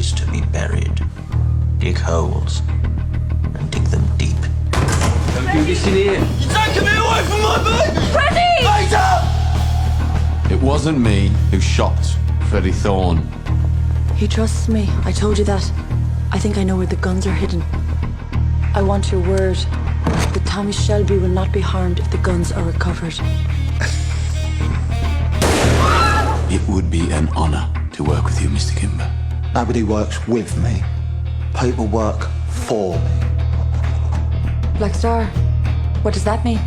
bodies to be buried. Dig holes and dig them deep. Don't do this in here. You're taking me away from my bed! Freddie! Peter! It wasn't me who shot Freddie Thorne. He trusts me. I told you that. I think I know where the guns are hidden. I want your word that Tommy Shelby will not be harmed if the guns are recovered. It would be an honor to work with you, Mr. Kimber. Nobody works with me. People work for me. Black Star, what does that mean?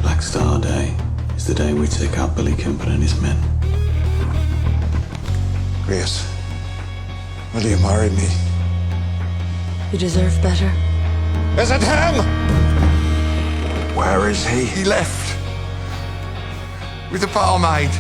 Black Star Day is the day we take out Billy Kimber and his men. Grace, will you marry me? You deserve better. Is it him? Where is he? He left. With the barmaid.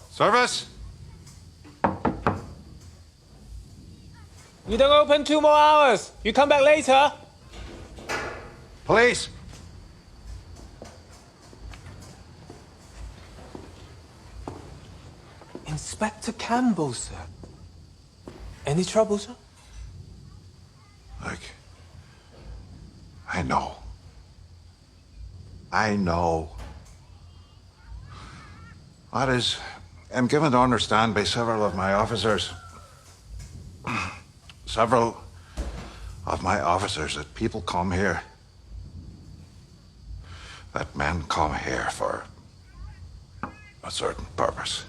Service? We don't open 2 more hours. You come back later. Police! Inspector Campbell, sir. Any trouble, sir? Look, I know. I know. That is, I'm given to understand by several of my officers that people come here, that men come here for a certain purpose.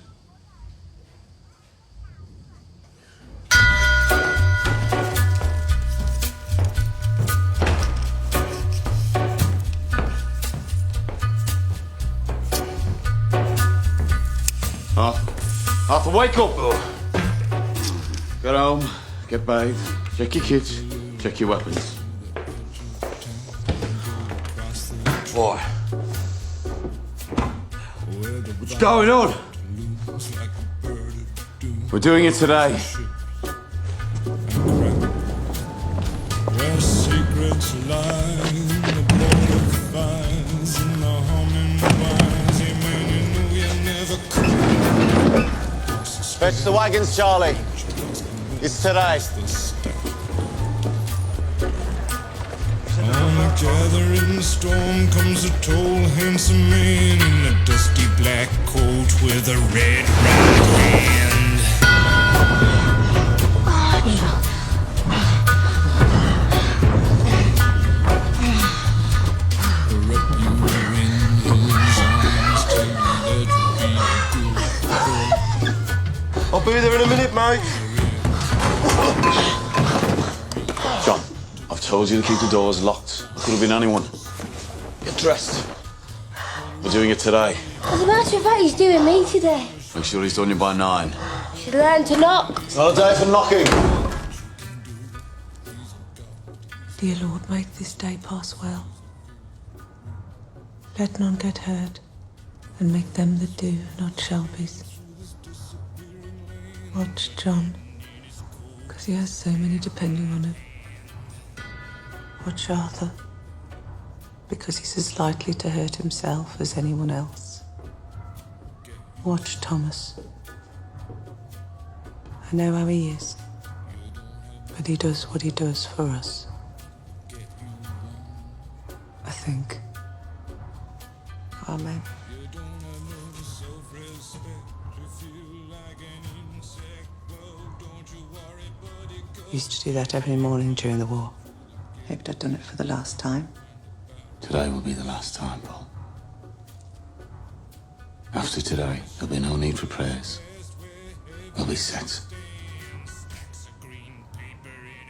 Arthur, wake up! Get home, get bathed, check your kids, check your weapons. Boy. What's going on? We're doing it today. Where secrets lie in the border fires and the humming wires. Hey man, you know you never could. Fetch the wagons, Charlie. It's today. On a gathering storm comes a tall, handsome man in a dusty black coat with a red right hand. Wrap you in his arms, tell you that you'll be good. I'll be there in a minute, mate. John, I've told you to keep the doors locked. It could have been anyone. Get dressed. We're doing it today. As a matter of fact, he's doing me today. Make sure he's done you by 9. Should learn to knock. It's not a day for knocking. Dear Lord, make this day pass well. Let none get hurt, and make them that do not Shelby's. Watch John, because he has so many depending on him. Watch Arthur, because he's as likely to hurt himself as anyone else. Watch Thomas. I know how he is, but he does what he does for us. I think. Amen. Used to do that every morning during the war. Hoped I'd done it for the last time. Today will be the last time, Paul. After today, there'll be no need for prayers. We'll be set.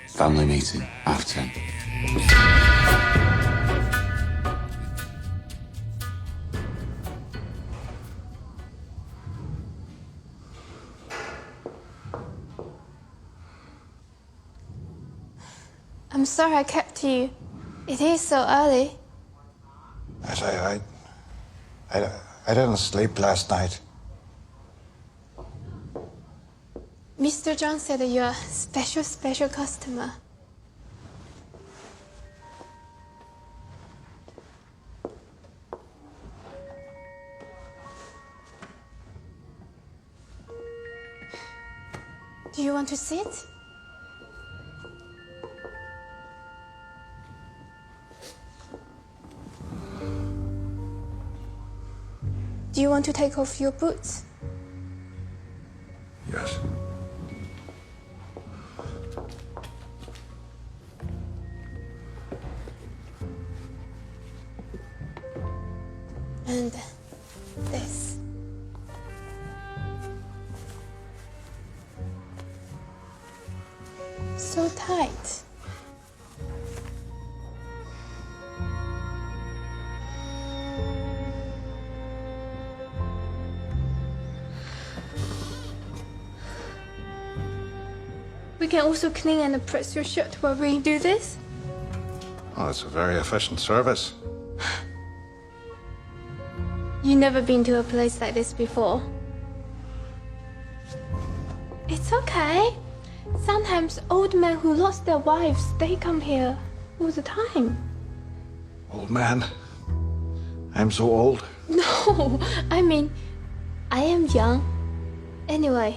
Family meeting, 10:30. I'm sorry I kept you. It is so early. I didn't sleep last night. Mr. John said that you're a special customer. Do you want to sit? Do you want to take off your boots? Yes. And this. So tight. We can also clean and press your shirt while we do this. Oh, it's a very efficient service. You've never been to a place like this before. It's okay. Sometimes old men who lost their wives, they come here all the time. Old man. I'm so old. No, I mean, I am young. Anyway,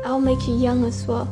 I'll make you young as well.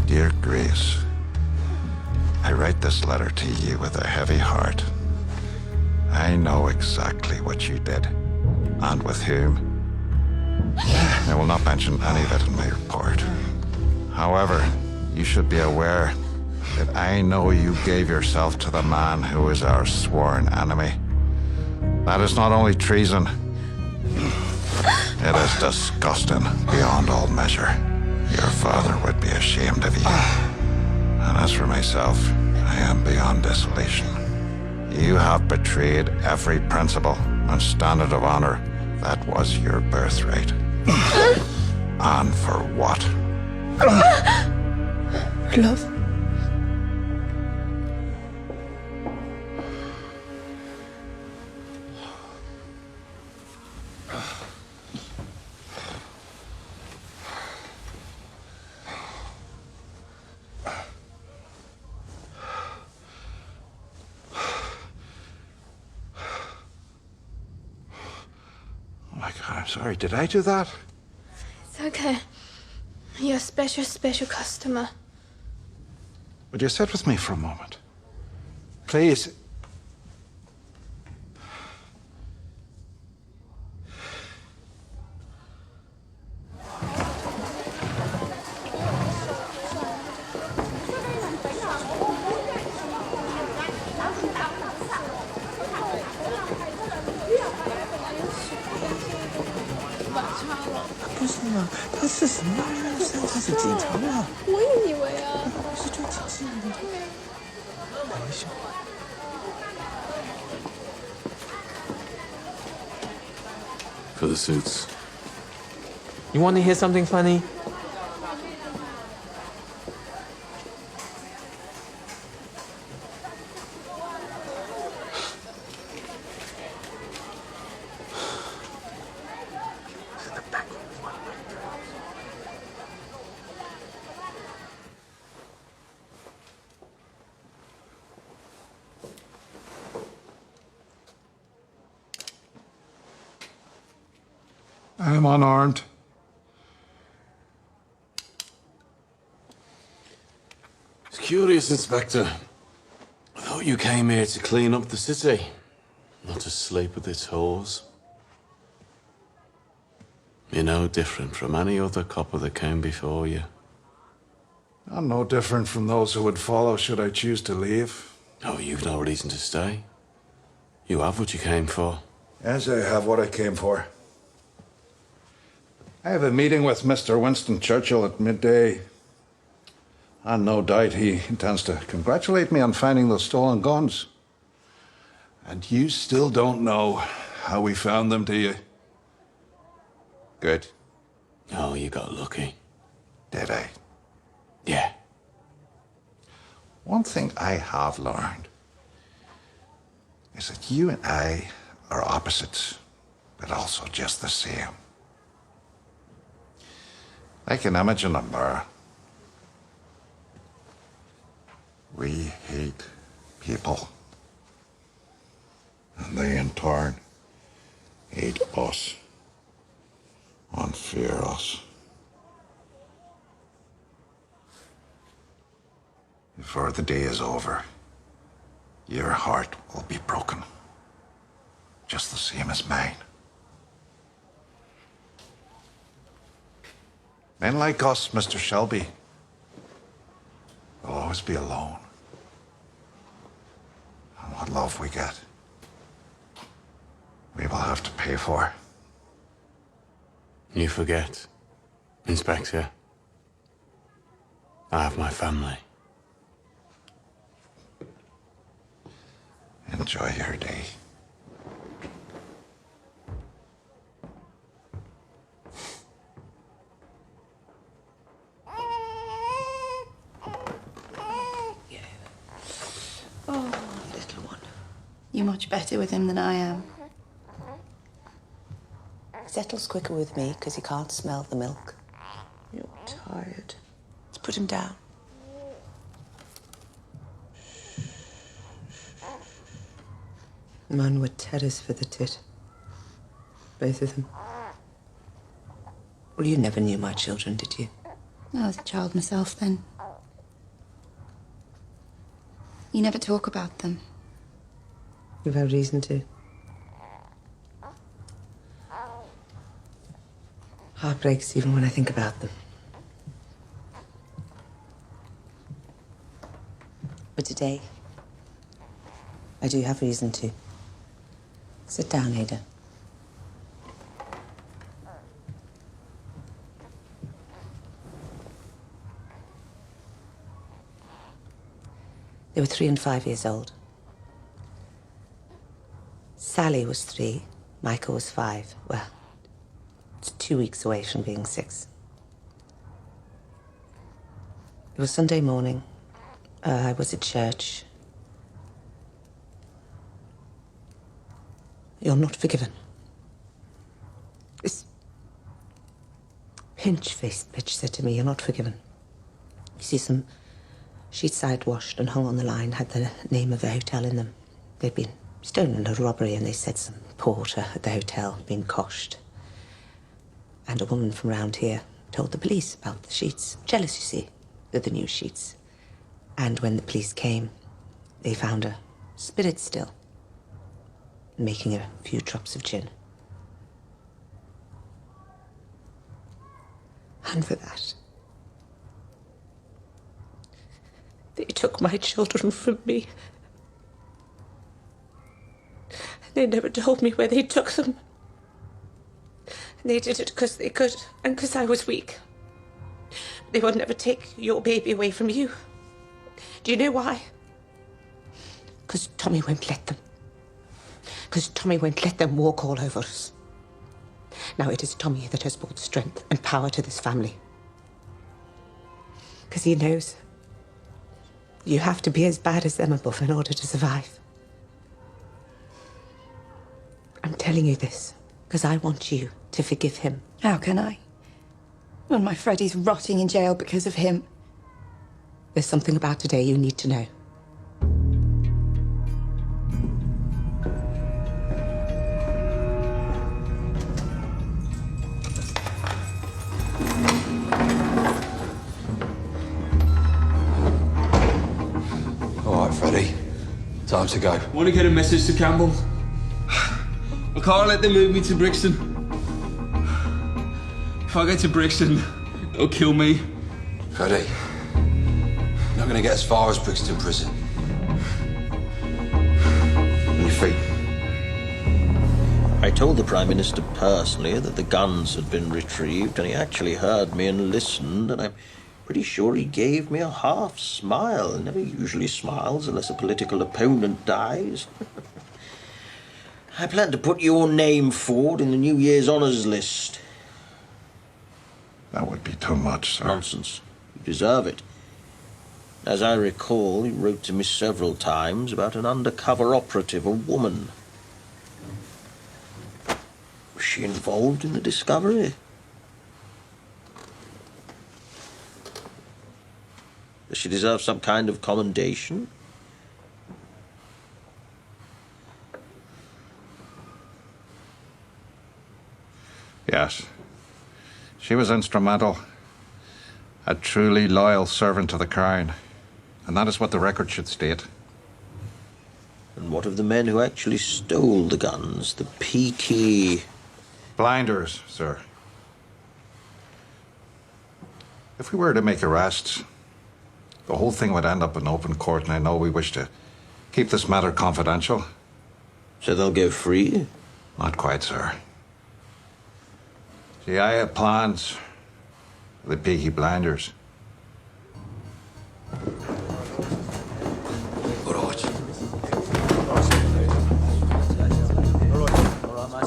Dear Grace, I write this letter to you with a heavy heart. I know exactly what you did, and with whom. I will not mention any of it in my report. However, you should be aware that I know you gave yourself to the man who is our sworn enemy. That is not only treason, it is disgusting beyond all measure. Your father would be ashamed of you. And as for myself, I am beyond desolation. You have betrayed every principle and standard of honor that was your birthright. And for what? Love. sorry, did I do that? It's okay. You're a special, special customer. Would you sit with me for a moment? Please. For the suits. You want to hear something funny? I am unarmed. It's curious, Inspector. I thought you came here to clean up the city, not to sleep with its whores. You're no different from any other copper that came before you. I'm no different from those who would follow should I choose to leave. Oh, you've no reason to stay. You have what you came for. Yes, I have what I came for. I have a meeting with Mr. Winston Churchill at midday. And no doubt he intends to congratulate me on finding those stolen guns. And you still don't know how we found them, do you? Good. Oh, you got lucky. Did I? Yeah. One thing I have learned is that you and I are opposites, but also just the same. Like an image in a mirror. We hate people. And they in turn hate us and fear us. Before the day is over, your heart will be broken. Just the same as mine. Men like us, Mr. Shelby, will always be alone. And what love we get, we will have to pay for. You forget, Inspector. I have my family. Enjoy your day. You're much better with him than I am. He settles quicker with me because he can't smell the milk. You're tired. Let's put him down. Man were terrors for the tit. Both of them. Well, you never knew my children, did you? I was a child myself then. You never talk about them. You've had reason to. Heart breaks even when I think about them. But today, I do have reason to. Sit down, Ada. They were 3 and 5 years old. Sally was 3, Michael was 5. Well, it's 2 weeks away from being 6. It was Sunday morning. I was at church. You're not forgiven. This pinch-faced bitch said to me, you're not forgiven. You see, some sheets I'd washed and hung on the line had the name of the hotel in them. They'd been stolen in a robbery, and they said some porter at the hotel had been coshed. And a woman from round here told the police about the sheets. Jealous, you see, of the new sheets. And when the police came, they found her spirit still, making a few drops of gin. And for that, they took my children from me. They never told me where they took them. And they did it because they could, and because I was weak. They would never take your baby away from you. Do you know why? Because Tommy won't let them. Because Tommy won't let them walk all over us. Now it is Tommy that has brought strength and power to this family. Because he knows you have to be as bad as them above in order to survive. I'm telling you this because I want you to forgive him. How can I? When my Freddie's rotting in jail because of him. There's something about today you need to know. All right, Freddie. Time to go. Want to get a message to Campbell? I can't let them move me to Brixton. If I get to Brixton, they'll kill me. Freddie, you're not going to get as far as Brixton Prison. On your feet. I told the Prime Minister personally that the guns had been retrieved, and he actually heard me and listened, and I'm pretty sure he gave me a half smile. He never usually smiles unless a political opponent dies. I plan to put your name forward in the New Year's honours list. That would be too much, sir. Nonsense. You deserve it. As I recall, he wrote to me several times about an undercover operative, a woman. Was she involved in the discovery? Does she deserve some kind of commendation? Yes. She was instrumental. A truly loyal servant to the Crown. And that is what the record should state. And what of the men who actually stole the guns? The Peaky? Blinders, sir. If we were to make arrests, the whole thing would end up in open court, and I know we wish to keep this matter confidential. So they'll go free? Not quite, sir. See, I have plans for the Peaky blinders. All right.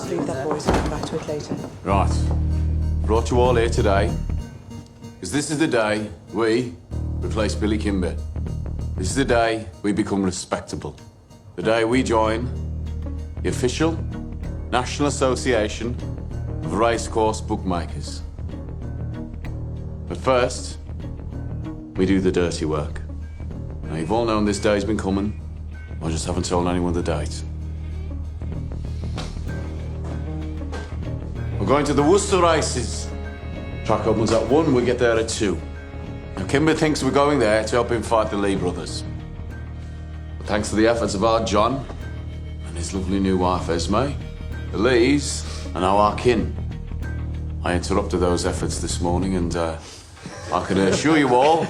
Leave that, boys. We'll come back to it later. Right. Brought you all here today because this is the day we replace Billy Kimber. This is the day we become respectable. The day we join the official National Association of Racecourse Bookmakers. But first, we do the dirty work. Now, you've all known this day's been coming. I just haven't told anyone the date. We're going to the Worcester races. Track opens at 1, we get there at 2. Now, Kimber thinks we're going there to help him fight the Lee brothers. But thanks to the efforts of our John and his lovely new wife, Esme, the Lees are now our kin. I interrupted those efforts this morning, and I can assure you all,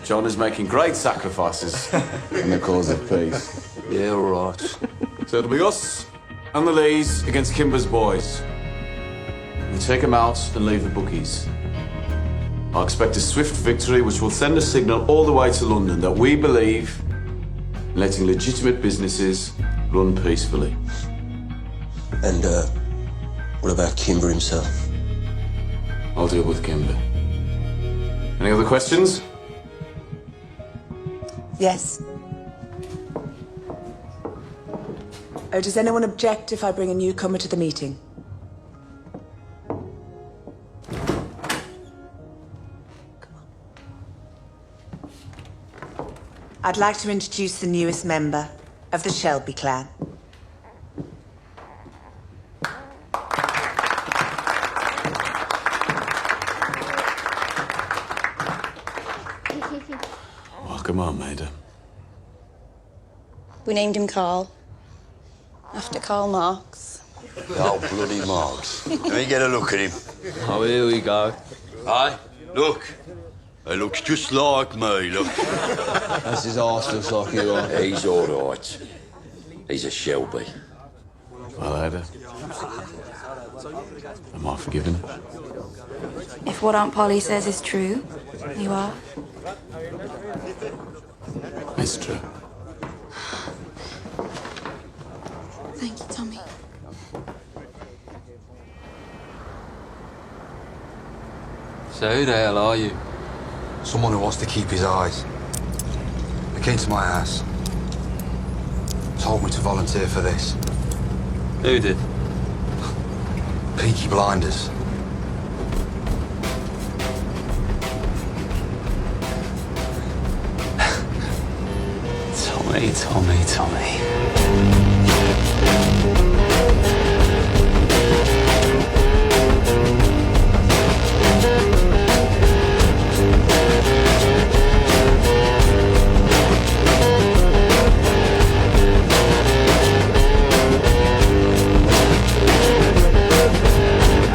John is making great sacrifices in the cause of peace. Yeah, all right. So it'll be us and the Lees against Kimber's boys. We take them out and leave the bookies. I expect a swift victory which will send a signal all the way to London that we believe in letting legitimate businesses run peacefully. And, what about Kimber himself? I'll deal with Kimber. Any other questions? Yes. Oh, does anyone object if I bring a newcomer to the meeting? I'd like to introduce the newest member of the Shelby clan. come on, Maida. We named him Carl. After Karl Marx. Oh, bloody Marx. Let me get a look at him. Oh, here we go. Aye, look. He looks just like me, look. That's his arse looks like you are. He's all right. He's a Shelby. Well, Ada. Am I forgiven? If what Aunt Polly says is true, you are. It's true. Thank you, Tommy. So who the hell are you? Someone who wants to keep his eyes. They came to my house. Told me to volunteer for this. Who did? Peaky Blinders. Tommy.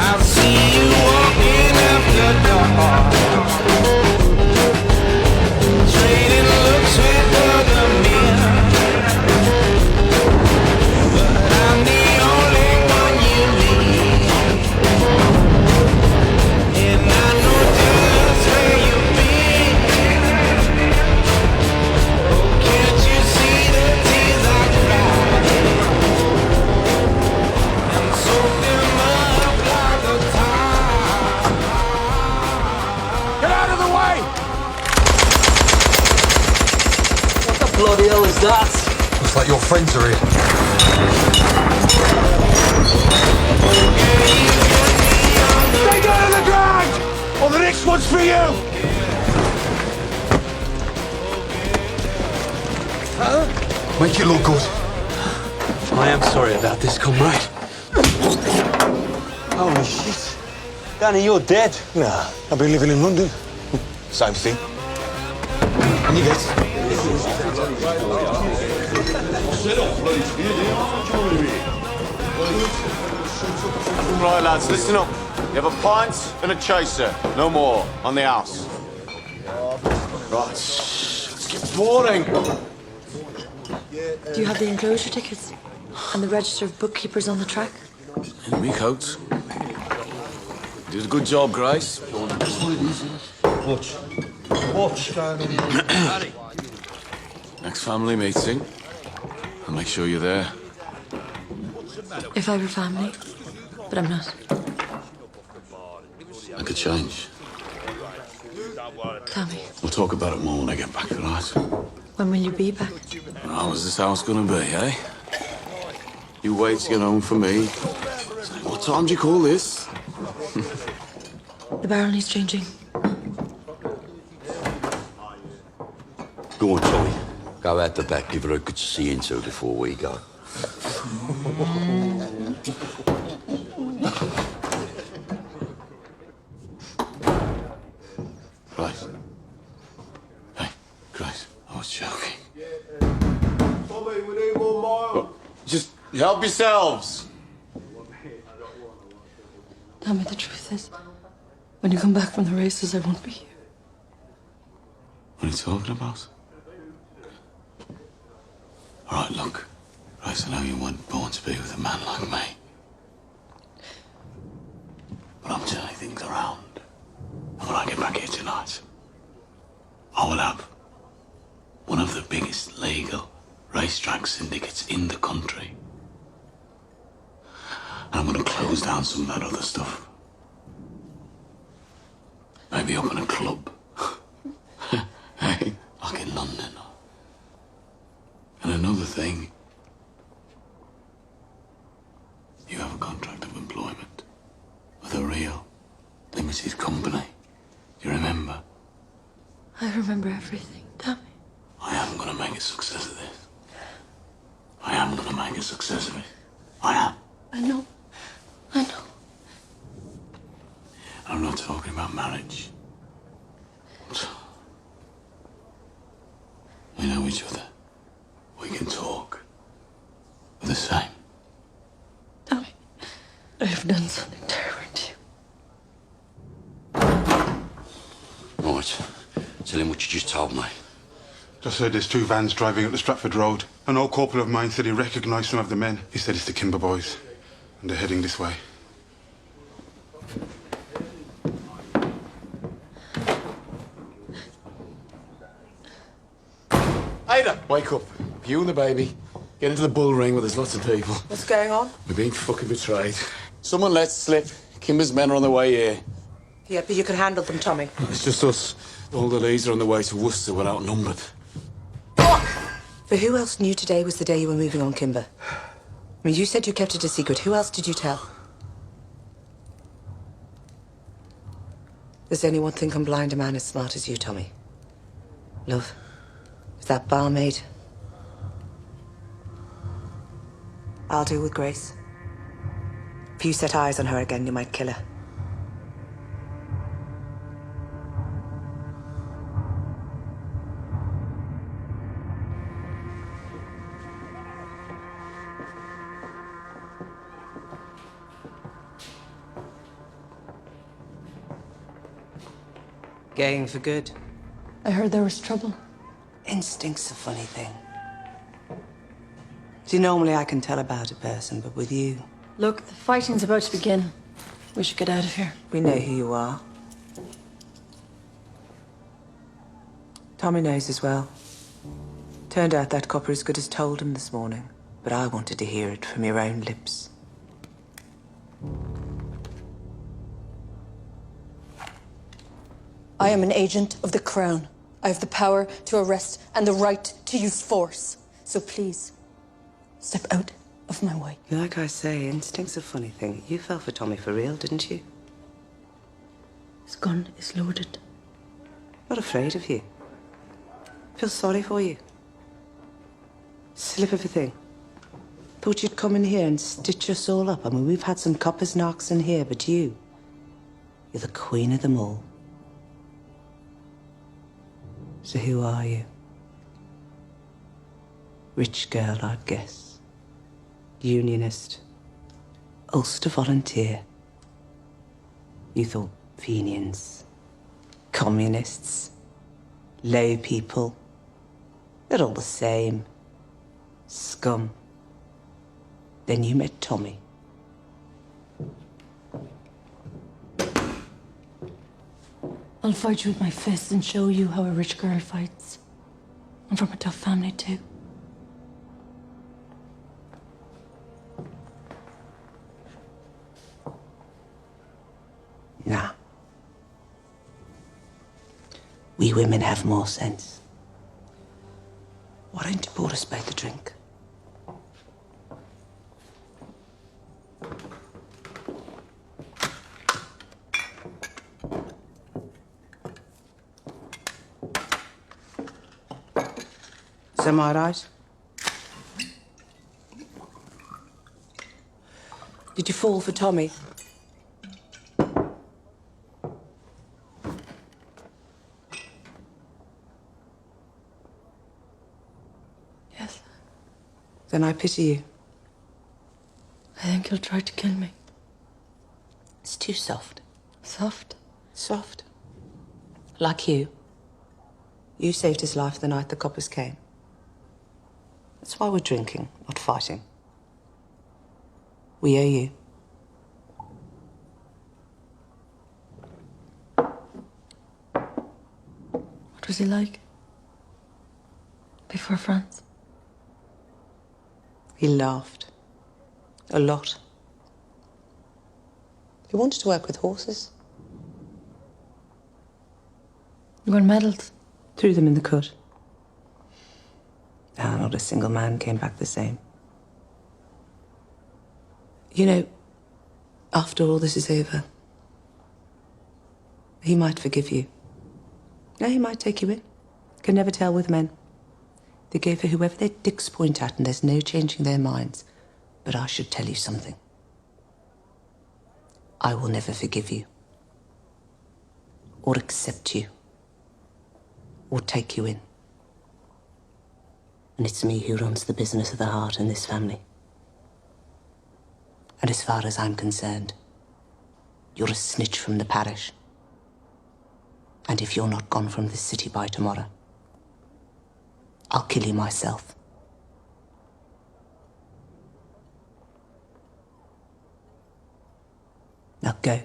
I'll see you walking after dark, trading looks with other men. But I'm the only one you need, and I know just where you've been. Oh, can't you see the tears I cry? And soak them up like a tide. Get out of the way! What the bloody hell is that? Looks like your friends are here. Stay down on the ground! Or the next one's for you! Make it look good. I am sorry about this, comrade. Holy shit. Danny, you're dead. Nah, I've been living in London. Same thing. And you get... Right, lads, listen up. You have a pint and a chaser. No more. On the house. Right. Let's get boring. Do you have the enclosure tickets? And the register of bookkeepers on the track? In me coat. You did a good job, Grace. Watch. Next family meeting. I'll make sure you're there. If I were family. But I'm not. I could change. Tommy, We'll talk about it more when I get back, all right? when will you be back? How is this house gonna be, eh? You wait to get home for me. What time do you call this? The barrel needs changing. Go on, Tommy. Go out the back, give her a good see into before we go. Grace. Hey, Grace, I was joking. Tommy, we need 1 mile. Just help yourselves. Tell me the truth is, when you come back from the races, I won't be here. What are you talking about? All right, look. Grace, I know you weren't born to be with a man like me. But I'm turning things around. And when I get back here tonight, I will have one of the biggest legal racetrack syndicates in the country. And I'm going to close down some of that other stuff. Maybe open a club. Hey, like in London. And another thing, you have a contract of employment with a real limited company. Do you remember? I remember everything, Tommy. I am going to make a success of this. I am going to make a success of it. I am. I know. I'm not talking about marriage. have done something terrible to you. Right. Tell him what you just told me. Just heard there's 2 vans driving up the Stratford Road. An old corporal of mine said he recognised some of the men. He said it's the Kimber boys. And they're heading this way. Ada, wake up. You and the baby. Get into the bull ring where there's lots of people. What's going on? We're being fucking betrayed. Someone let slip. Kimber's men are on their way here. Yeah, but you can handle them, Tommy. It's just us. All the leads are on the way to Worcester. We're outnumbered. But who else knew today was the day you were moving on, Kimber? I mean, you said you kept it a secret. Who else did you tell? Does anyone think I'm blind a man as smart as you, Tommy? Love, is that barmaid? I'll deal with Grace. If you set eyes on her again, you might kill her. Going for good. I heard there was trouble. Instinct's a funny thing. See, normally I can tell about a person, but with you... Look, the fighting's about to begin. We should get out of here. We know who you are. Tommy knows as well. Turned out that copper as good as told him this morning, but I wanted to hear it from your own lips. I am an agent of the Crown. I have the power to arrest and the right to use force. So please, step out of my way. Like I say, instinct's a funny thing. You fell for Tommy for real, didn't you? His gun is loaded. Not afraid of you. Feel sorry for you. Slip of a thing. Thought you'd come in here and stitch us all up. I mean, we've had some coppers knocks in here, but you're the queen of them all. So who are you? Rich girl, I'd guess. Unionist. Ulster volunteer. You thought Fenians, communists, low people. They're all the same. Scum. Then you met Tommy. I'll fight you with my fists and show you how a rich girl fights. I'm from a tough family, too. Nah. We women have more sense. Why don't you pour us both a drink? Am I right? Did you fall for Tommy? Yes. Then I pity you. I think he'll try to kill me. It's too soft. Soft? Soft. Like you. You saved his life the night the coppers came. That's why we're drinking, not fighting. We owe you. What was he like? Before France? He laughed. A lot. He wanted to work with horses. You won medals? Threw them in the cut. Not a single man came back the same. You know, after all this is over, he might forgive you. No, he might take you in. Can never tell with men. They go for whoever their dicks point at, and there's no changing their minds. But I should tell you something. I will never forgive you. Or accept you. Or take you in. And it's me who runs the business of the heart in this family. And as far as I'm concerned, you're a snitch from the parish. And if you're not gone from this city by tomorrow, I'll kill you myself. Now go.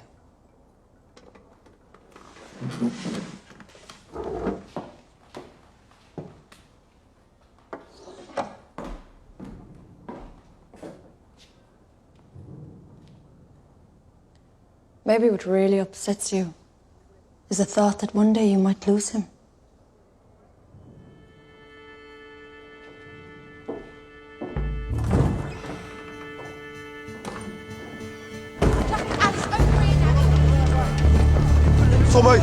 Maybe what really upsets you is the thought that one day you might lose him. Tommy,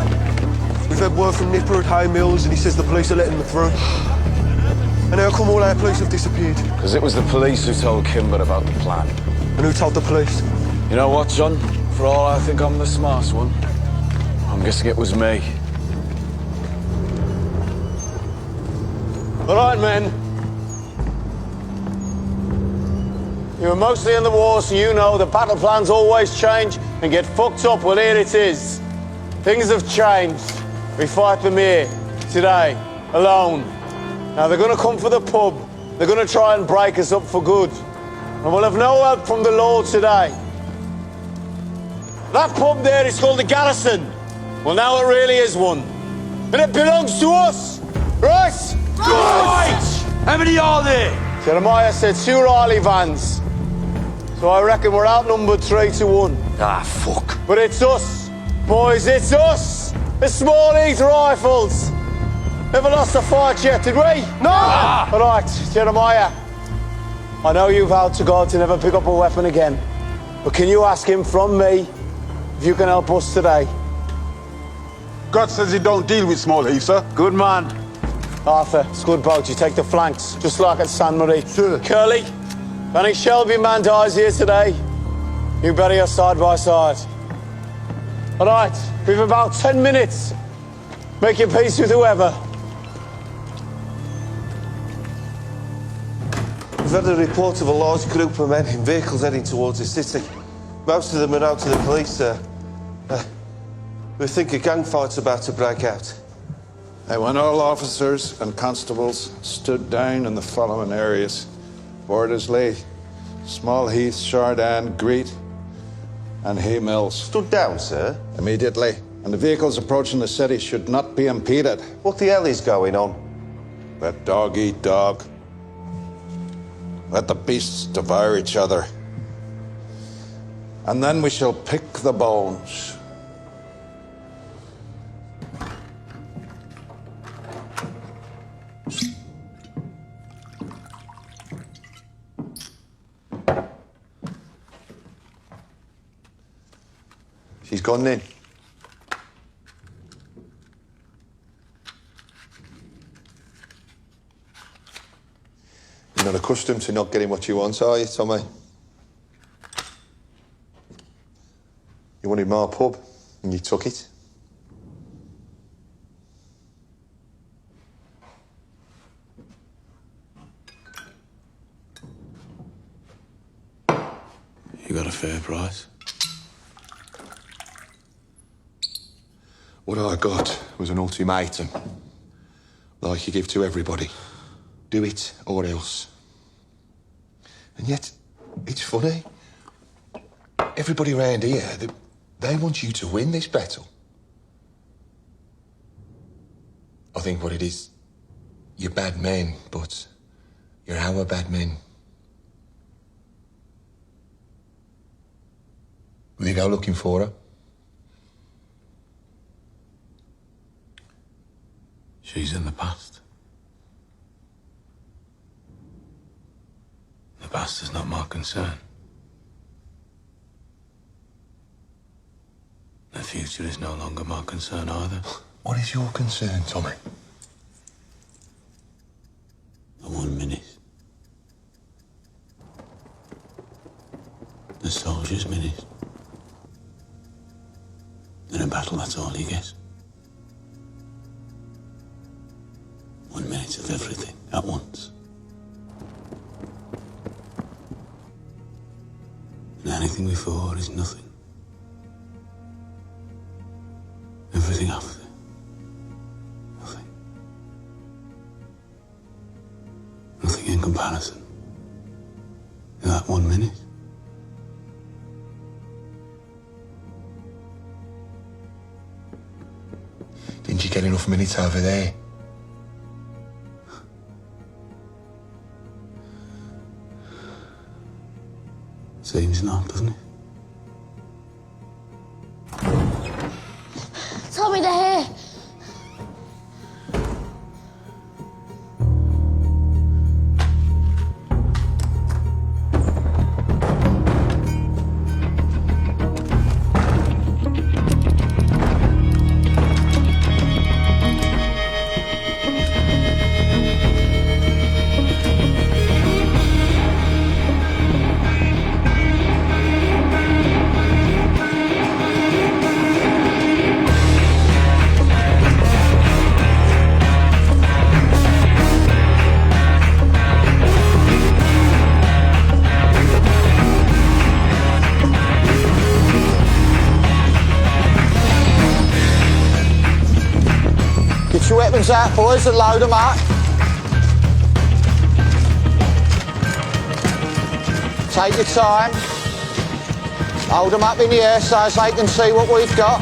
we've had word from Nipper at Hay Mills and he says the police are letting them through. And how come all our police have disappeared? Because it was the police who told Kimber about the plan. And who told the police? You know what, John? For all I think I'm the smart one, I'm guessing it was me. All right, men. You were mostly in the war, so you know the battle plans always change and get fucked up. Well, here it is. Things have changed. We fight them here, today, alone. Now, they're going to come for the pub. They're going to try and break us up for good. And we'll have no help from the law today. That pub there is called the Garrison. Well, now it really is one. And it belongs to us, right? Right! How many are there? Jeremiah said 2 Riley vans. So I reckon we're outnumbered 3-1. Ah, fuck. But it's us, boys, it's us! The Small Heat Rifles! Never lost a fight yet, did we? No! All right, Jeremiah. I know you've vowed to God to never pick up a weapon again. But can you ask him from me if you can help us today? God says he don't deal with Small Heat, sir. Good man. Arthur, it's good boat. You take the flanks, just like at San Marie. Sure. Curly, if any Shelby man dies here today, you bury us side by side. All right, we've about 10 minutes. Make your peace with whoever. We've had a report of a large group of men in vehicles heading towards the city. Most of them are out to the police, sir. We think a gang fight's about to break out. When all officers and constables stood down in the following areas: Bordersley, Small Heath, Chardin, Greet, and Hay Mills. Stood down, sir? Immediately. And the vehicles approaching the city should not be impeded. What the hell is going on? Let dog eat dog. Let the beasts devour each other. And then we shall pick the bones. She's gone in. You're not accustomed to not getting what you want, are you, Tommy? You wanted my pub, and you took it. You got a fair price. What I got was an ultimatum, like you give to everybody. Do it or else. And yet, it's funny. Everybody around here, they want you to win this battle. I think what it is, you're bad men, but you're our bad men. Will you go looking for her? She's in the past. The past is not my concern. The future is no longer my concern either. What is your concern, Tommy? The 1 minute. The soldier's minute. In a battle, that's all you get. 1 minute of everything at once. And Everything before is nothing. Everything after, nothing. Nothing in comparison. In that 1 minute. Didn't you get enough minutes over there? Seems not, doesn't it? Tommy, they're here. Get your weapons out, boys, and load them up. Take your time. Hold them up in the air so as they can see what we've got.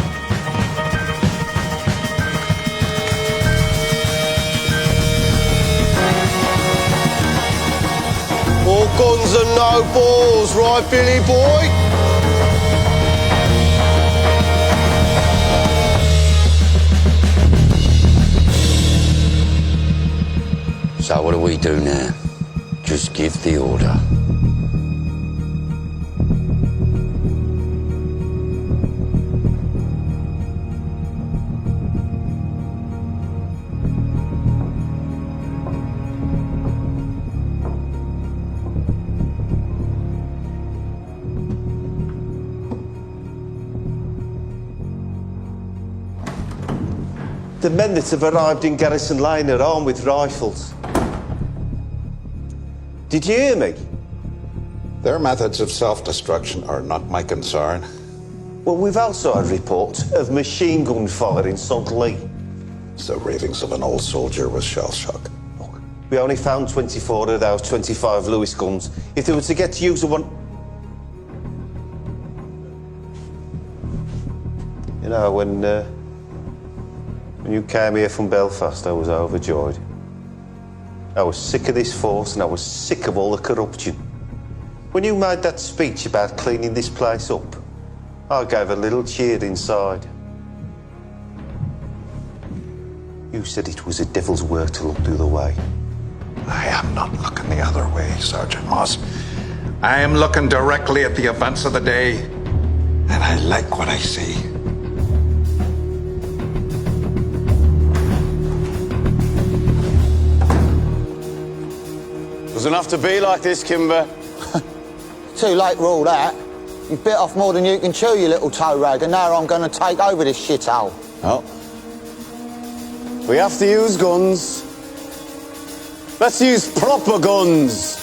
All guns and no balls, right, Billy boy? So what do we do now? Just give the order. The men that have arrived in Garrison Lane are armed with rifles. Did you hear me? Their methods of self-destruction are not my concern. Well, we've also had reports of machine gun fire in St. Lee. It's the ravings of an old soldier with shell shock. We only found 24 of those 25 Lewis guns. If they were to get to use one... You know, when you came here from Belfast, I was overjoyed. I was sick of this force and I was sick of all the corruption. When you made that speech about cleaning this place up, I gave a little cheer inside. You said it was a devil's work to look the other way. I am not looking the other way, Sergeant Moss. I am looking directly at the events of the day, and I like what I see. Doesn't have to be like this, Kimber. Too late for all that. You bit off more than you can chew, you little toe rag, and now I'm going to take over this shithole. Oh. We have to use guns. Let's use proper guns.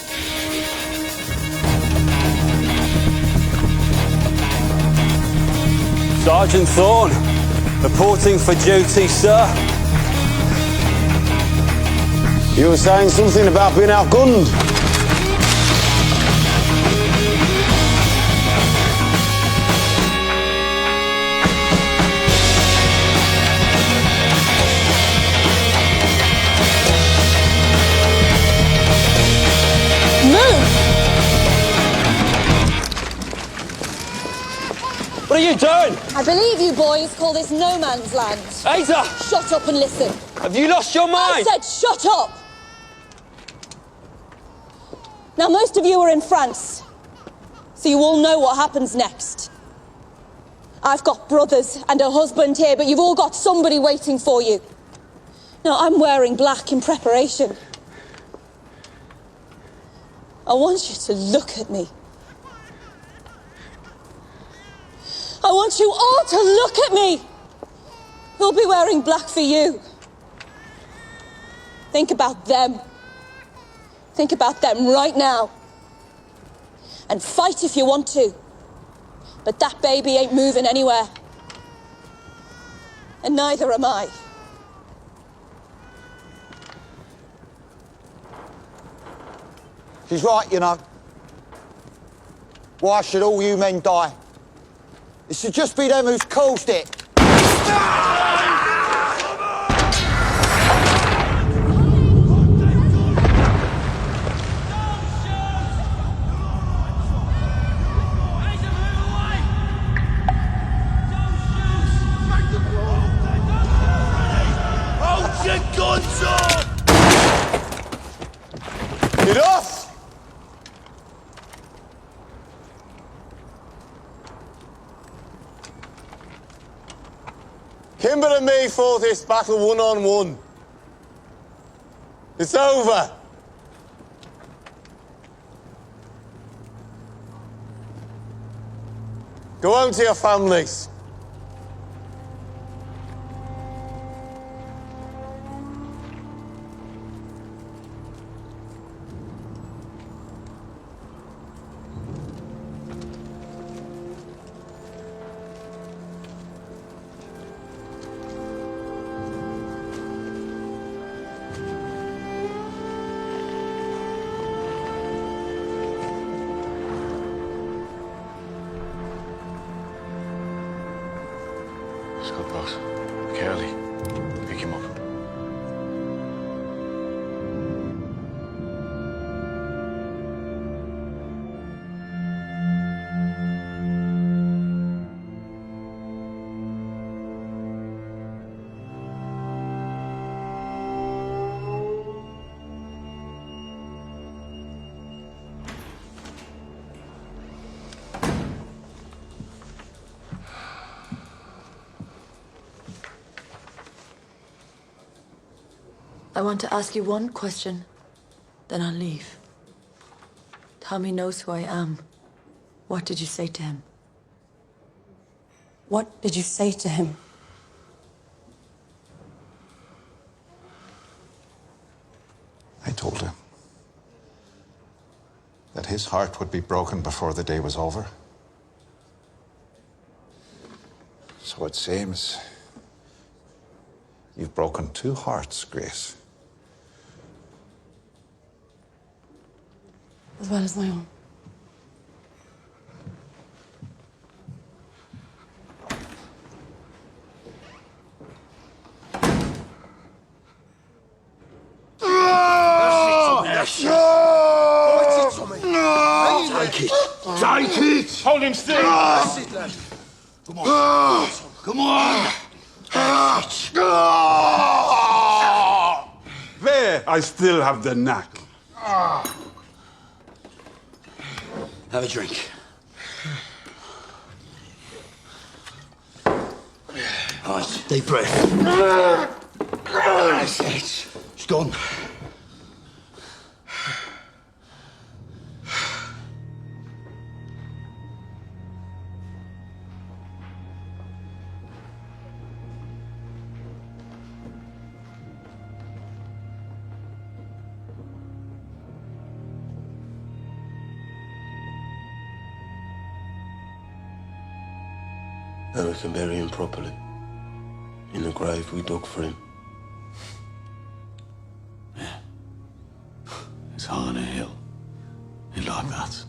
Sergeant Thorne, reporting for duty, sir. You were saying something about being outgunned. What are you doing? I believe you boys call this no man's land. Ada! Shut up and listen. Have you lost your mind? I said shut up! Now, most of you are in France, so you all know what happens next. I've got brothers and a husband here, but you've all got somebody waiting for you. Now, I'm wearing black in preparation. I want you to look at me. I want you all to look at me. Who'll be wearing black for you? Think about them. Think about them right now. And fight if you want to. But that baby ain't moving anywhere. And neither am I. She's right, you know. Why should all you men die? It should just be them who's caused it. Hold your guns up! Enough! Kimber and me fought this battle one-on-one. It's over. Go home to your families. Scott, boss. Curly. Pick him up. I want to ask you one question, then I'll leave. Tommy knows who I am. What did you say to him? What did you say to him? I told him that his heart would be broken before the day was over. So it seems you've broken two hearts, Grace. As well as my own. Take it! Take it! Hold him still! That's it, lad. Come on. Come on! There, I still have the knack. Have a drink. Right, deep breath. That's it. It's gone. Now we can bury him properly. In the grave we dug for him. It's high on a hill. You like that?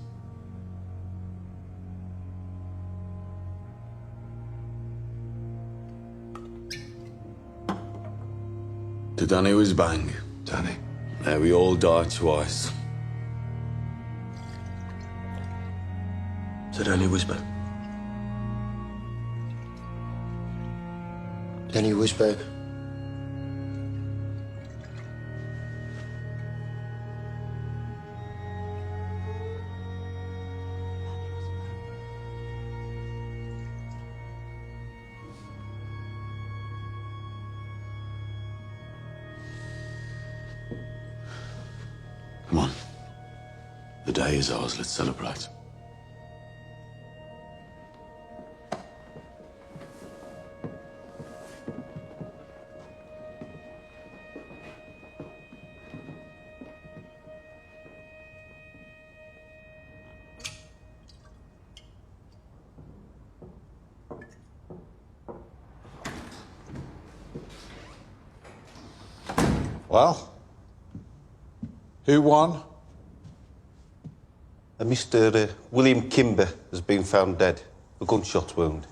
To Danny was bang. Danny. Now we all died twice. To Danny Wisberg. Danny Wisberg. Come on. The day is ours. Let's celebrate. Well, who won? Mr. William Kimber has been found dead, a gunshot wound.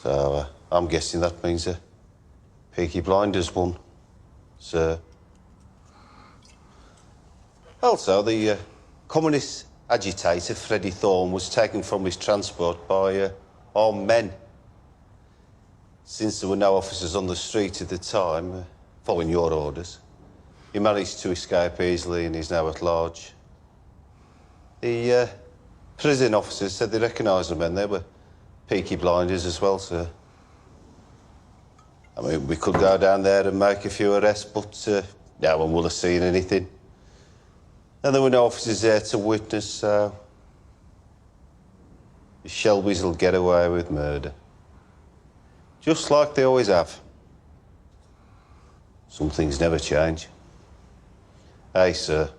So I'm guessing that means Peaky Blinders won, sir. Also, the communist agitator Freddie Thorne was taken from his transport by armed men. Since there were no officers on the street at the time, following your orders, he managed to escape easily and is now at large. The prison officers said they recognised the men. They were Peaky Blinders as well, sir. I mean, we could go down there and make a few arrests, but no one will have seen anything. And there were no officers there to witness, so the Shelbys will get away with murder. Just like they always have. Some things never change. Hey, sir.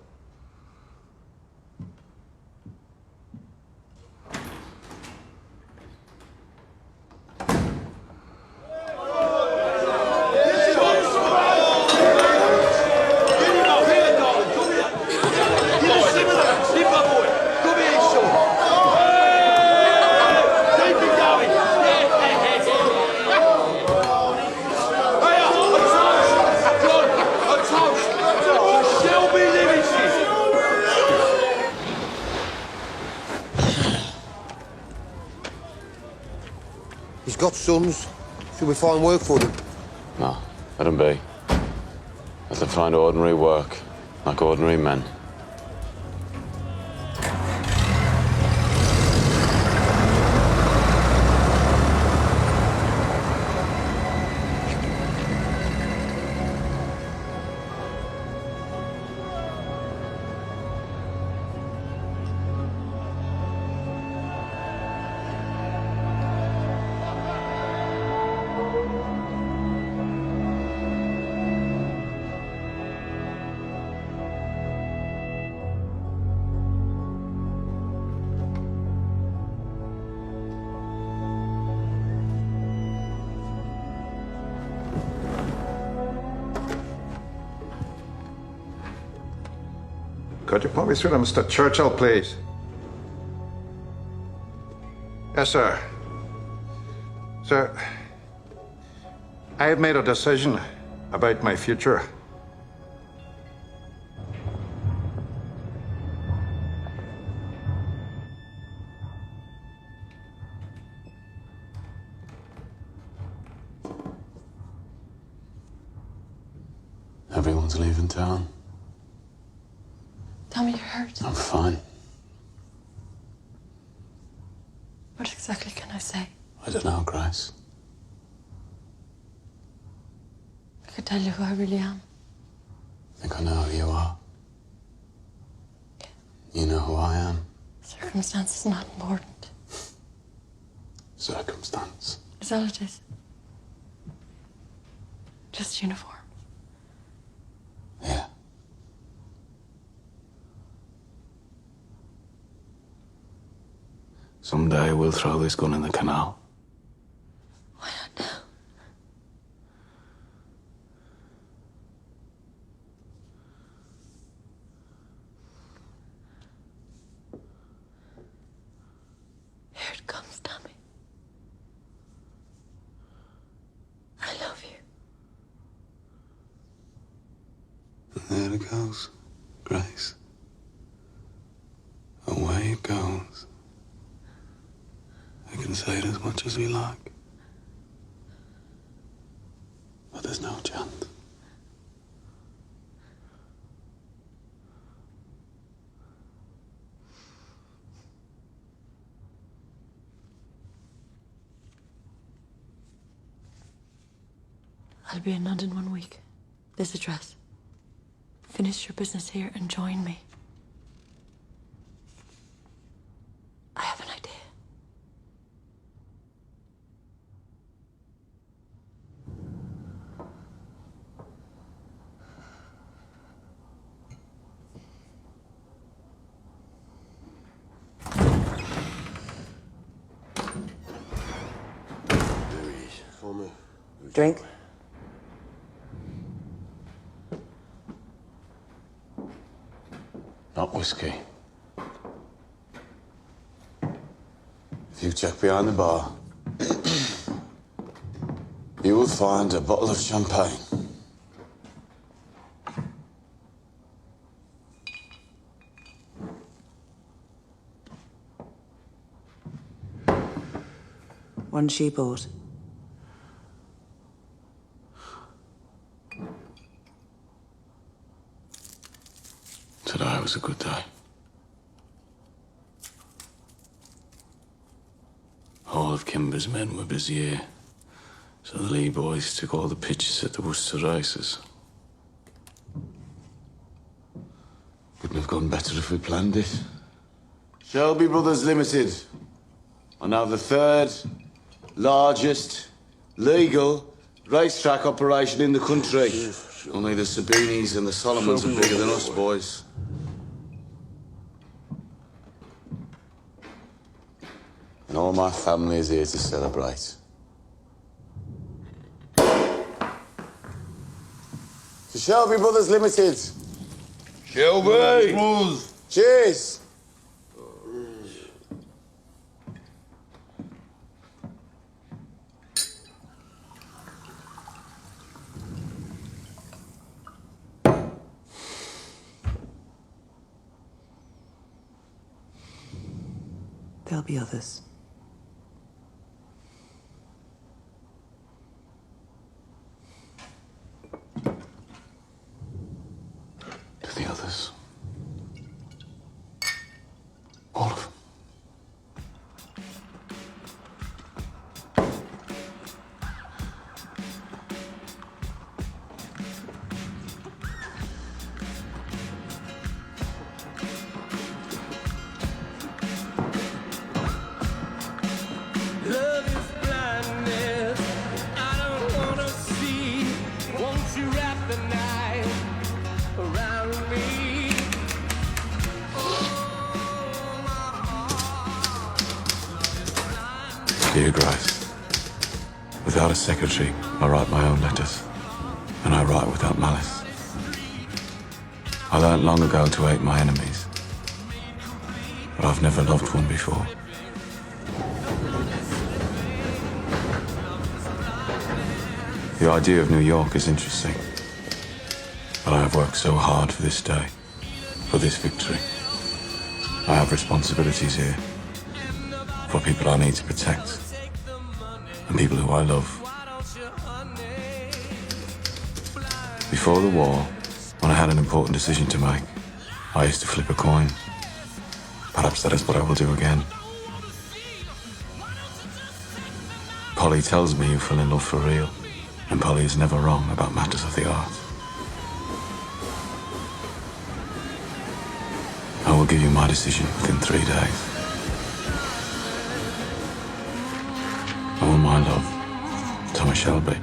He's got sons. Should we find work for them? No, let them be. Let them find ordinary work, like ordinary men. Could you put me through to Mr. Churchill, please? Yes, sir. Sir, I have made a decision about my future. Everyone's leaving town. Tommy, you're hurt. I'm fine. What exactly can I say? I don't know, Grace. I could tell you who I really am. I think I know who you are. You know who I am. Circumstance is not important. Circumstance. Is all it is. Just uniforms. Yeah. Someday we'll throw this gun in the canal. Why not now? Here it comes, Tommy. I love you. And there it goes, Grace. Away it goes. We can say it as much as we like. But there's no chance. I'll be in London 1 week. This address. Finish your business here and join me. I have an idea. For me. Drink? not whiskey. If you check behind the bar, you will find a bottle of champagne. One she bought. Today was a good day. All of Kimber's men were busy here, so the Lee boys took all the pictures at the Worcester races. Couldn't have gone better if we planned it. Shelby Brothers Limited are now the third largest legal racetrack operation in the country. Only the Sabinis and the Solomons are bigger than us, boys. And all my family is here to celebrate. To Shelby Brothers Limited. Shelby! Cheers! There'll be others. To the others. All of them. Love is blindness. I don't wanna see. Won't you wrap the night around me? Dear Grace, without a secretary, I write my own letters, and I write without malice. I learnt long ago to hate my enemies, but I've never loved one before. The idea of New York is interesting, but I have worked so hard for this day, for this victory. I have responsibilities here for people I need to protect and people who I love. Before the war, when I had an important decision to make, I used to flip a coin. Perhaps that is what I will do again. Polly tells me you fell in love for real, and Polly is never wrong about matters of the art. I will give you my decision within 3 days. All my love, Thomas Shelby.